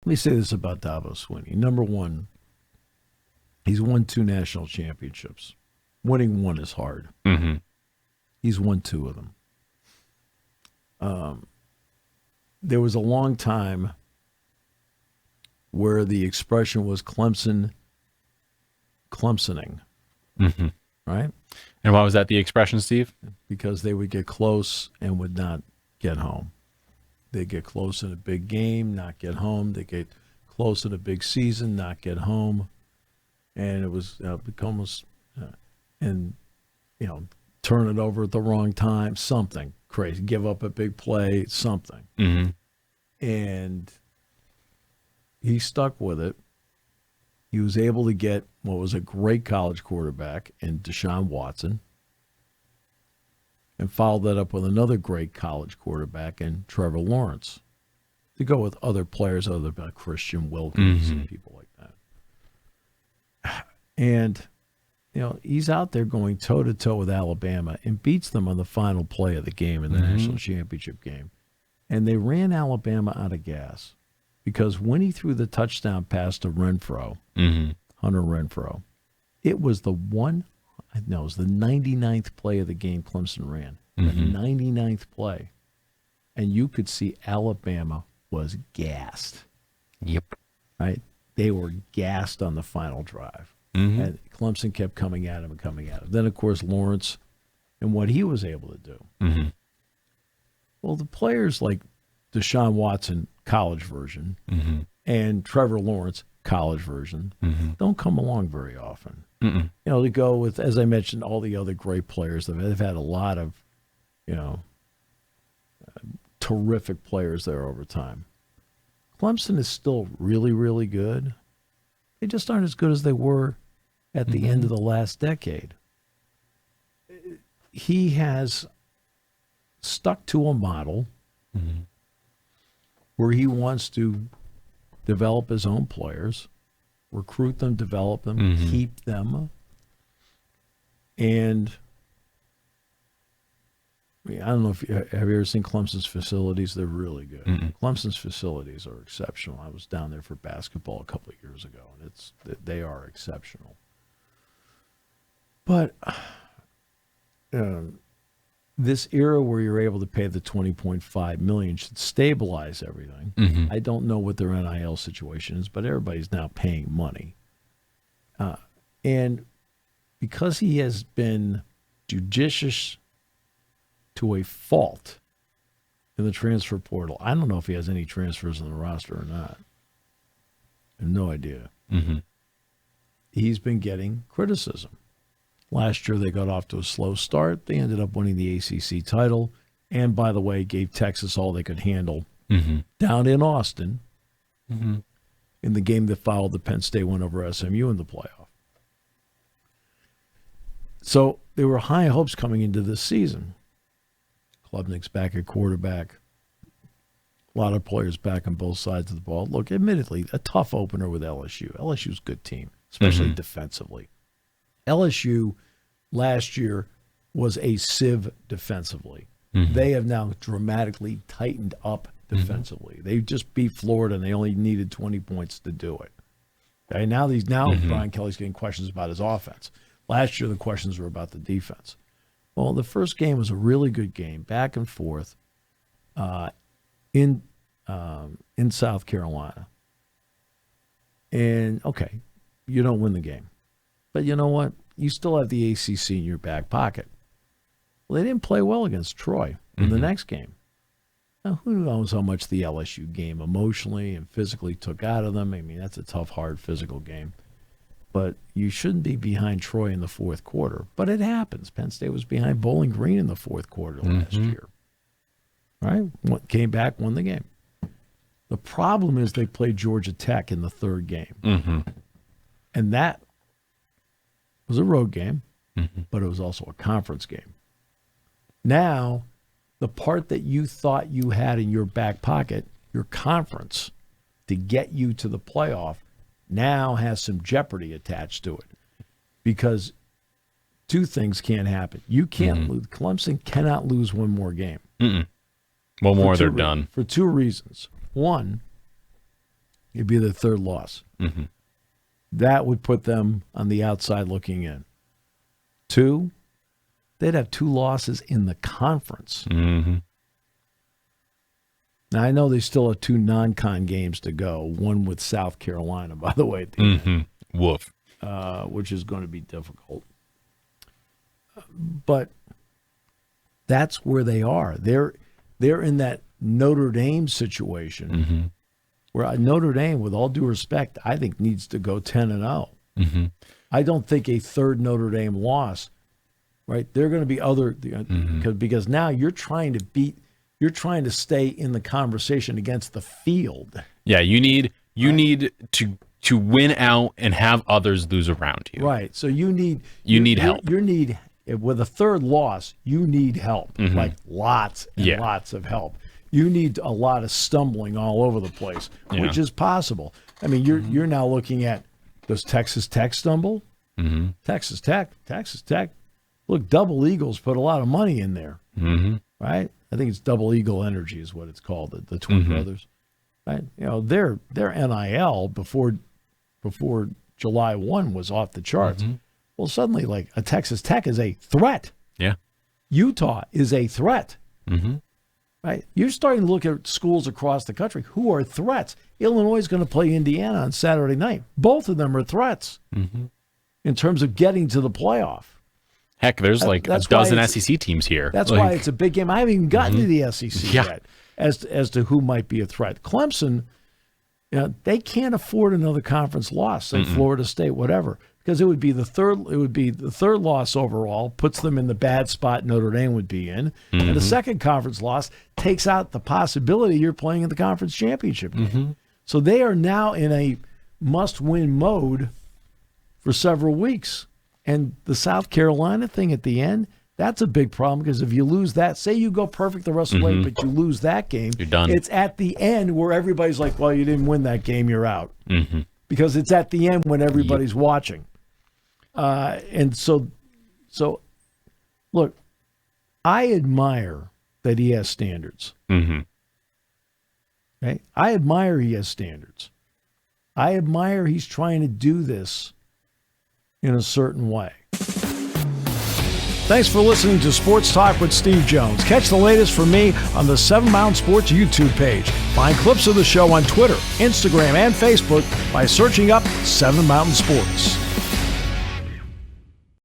me say this about Dabo Swinney. Number one, he's won 2 national championships. Winning one is hard. Mm-hmm. He's won 2 of them. There was a long time where the expression was Clemsoning, Mm-hmm. right? And why was that the expression, Steve? Because they would get close and would not get home. They'd get close in a big game, not get home. They get close in a big season, not get home. And it was almost, and, turn it over at the wrong time, something crazy. Give up a big play, something. Mm-hmm. And he stuck with it. He was able to get what was a great college quarterback in Deshaun Watson and followed that up with another great college quarterback in Trevor Lawrence to go with other players other than Christian Wilkins and people like that. And, he's out there going toe-to-toe with Alabama and beats them on the final play of the game in the national championship game. And they ran Alabama out of gas because when he threw the touchdown pass to Renfro, Hunter Renfro, it was the 99th play of the game Clemson ran. The 99th play. And you could see Alabama was gassed. Yep. Right? They were gassed on the final drive. And Clemson kept coming at him and coming at him. Then, of course, Lawrence and what he was able to do. Well, the players like Deshaun Watson, college version, and Trevor Lawrence, college version, don't come along very often. To go with, as I mentioned, all the other great players. They've had a lot of, terrific players there over time. Clemson is still really, really good. They just aren't as good as they were at the end of the last decade. He has stuck to a model where he wants to develop his own players, recruit them, develop them, keep them. And I don't know if have you ever seen Clemson's facilities? They're really good. Clemson's facilities are exceptional. I was down there for basketball a couple of years ago, and they are exceptional. But this era where you're able to pay the $20.5 million should stabilize everything. I don't know what their NIL situation is, but everybody's now paying money. And because he has been judicious to a fault in the transfer portal, I don't know if he has any transfers on the roster or not. I have no idea. He's been getting criticism. Last year, they got off to a slow start. They ended up winning the ACC title. And, by the way, gave Texas all they could handle down in Austin in the game that followed the Penn State win over SMU in the playoff. So there were high hopes coming into this season. Klubnik's back at quarterback. A lot of players back on both sides of the ball. Look, admittedly, a tough opener with LSU. LSU's a good team, especially defensively. LSU last year was a sieve defensively. They have now dramatically tightened up defensively. They just beat Florida, and they only needed 20 points to do it. Okay, now Brian Kelly's getting questions about his offense. Last year, the questions were about the defense. Well, the first game was a really good game, back and forth, in South Carolina. And, okay, you don't win the game. But you know what? You still have the ACC in your back pocket. Well, they didn't play well against Troy in the next game. Now, who knows how much the LSU game emotionally and physically took out of them? I mean, that's a tough, hard, physical game. But you shouldn't be behind Troy in the fourth quarter. But it happens. Penn State was behind Bowling Green in the fourth quarter last year. Right? Came back, won the game. The problem is they played Georgia Tech in the third game. And that was a road game, but it was also a conference game. Now, the part that you thought you had in your back pocket, your conference, to get you to the playoff, now has some jeopardy attached to it. Because two things can't happen. You can't lose. Clemson cannot lose one more game. One more, they're done. For two reasons. One, It'd be their third loss. Mm-hmm. That would put them on the outside looking in. 2, they'd have 2 losses in the conference. Mm-hmm. Now, I know they still have 2 non-con games to go, one with South Carolina, by the way, at the end, Woof. which is going to be difficult. But that's where they are. They're in that Notre Dame situation. Mm-hmm. Where Notre Dame, with all due respect, I think needs to go 10-0. Mm-hmm. I don't think a third Notre Dame loss, right? There are going to be other because now you're trying to stay in the conversation against the field. Yeah, you need to win out and have others lose around you. Right. So you need help. You need with a third loss, you need help, like lots and lots of help. You need a lot of stumbling all over the place, which is possible. I mean, you're now looking at, does Texas Tech stumble? Mm-hmm. Texas Tech. Look, Double Eagles put a lot of money in there, right? I think it's Double Eagle Energy is what it's called, the twin brothers, right? You know, their NIL before July 1 was off the charts. Well, suddenly, like, a Texas Tech is a threat. Yeah. Utah is a threat. Mm-hmm. Right? You're starting to look at schools across the country who are threats. Illinois is going to play Indiana on Saturday night. Both of them are threats in terms of getting to the playoff. Heck, there's like a dozen SEC teams here. That's why it's a big game. I haven't even gotten to the SEC yet as to who might be a threat. Clemson, they can't afford another conference loss, say Florida State, whatever, because it would be the third loss overall, puts them in the bad spot Notre Dame would be in, and the second conference loss takes out the possibility you're playing in the conference championship game. So they are now in a must-win mode for several weeks. And the South Carolina thing at the end, that's a big problem because if you lose that, say you go perfect the rest of the way, but you lose that game, you're done. It's at the end where everybody's like, well, you didn't win that game, you're out. Because it's at the end when everybody's watching. And so, look, I admire that he has standards. Okay? I admire he has standards. I admire he's trying to do this in a certain way. Thanks for listening to Sports Talk with Steve Jones. Catch the latest from me on the 7 Mountain Sports YouTube page. Find clips of the show on Twitter, Instagram, and Facebook by searching up 7 Mountain Sports.